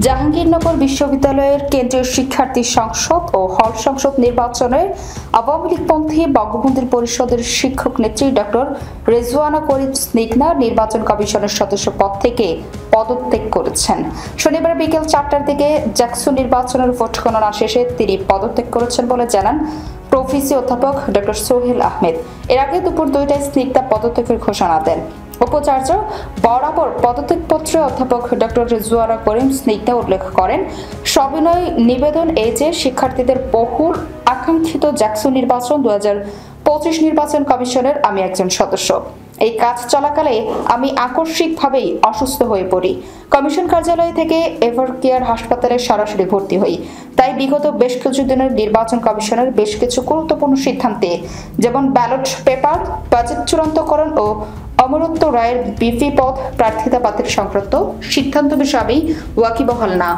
জাহাঙ্গীরনগর বিশ্ববিদ্যালয়ের কেন্দ্রীয় শিক্ষার্থী সংসদ ও হল সংসদ নির্বাচনে আওয়ামী লীগপন্থী বঙ্গবন্ধু পরিষদের শিক্ষক নেত্রী ডক্টর রেজওয়ানা করিম স্নিগ্ধা নির্বাচন কমিশনের সদস্য পদ থেকে পদত্যাগ করেছেন। শনিবার বিকেল 4টার দিকে জ্যাকসন নির্বাচনের ভোট গণনা শেষে তিনি পদত্যাগ করেছেন বলে জানান প্রফেসি অধ্যাপক ডক্টর সোহেল আহমেদ। এর আগে দুপুর 2টায় স্নিগ্ধা পদত্যাগের ঘোষণা দেন। উপাচার্য বরাবর পদত্যাগপত্রে অধ্যাপক ডক্টর রেজওয়ানা করিম স্নিগ্ধা উল্লেখ করেন, সবিনয় নিবেদন এই যে শিক্ষার্থীদের বহুল আকাঙ্ক্ষিত জ্যাকসন নির্বাচন 2025 নির্বাচন কমিশনের আমি একজন সদস্য। এই কাজ চলাকালে আমি আকস্মিকভাবেই অসুস্থ হয়ে পড়ি। কমিশন কার্যালয় থেকে এভারকেয়ার হাসপাতালে সরাসরি ভর্তি হই। তাই বিগত বেশ কিছুদিনের নির্বাচন কমিশনের বেশ কিছু গুরুত্বপূর্ণ সিদ্ধান্তে, যেমন ব্যালট পেপার, বাজেট চূড়ান্তকরণ ও অমরত্ব রায়ের বিপি পদ প্রার্থিতা বাতিল সংক্রান্ত সিদ্ধান্ত বিষয়ে আমি ওয়াকিবহাল না।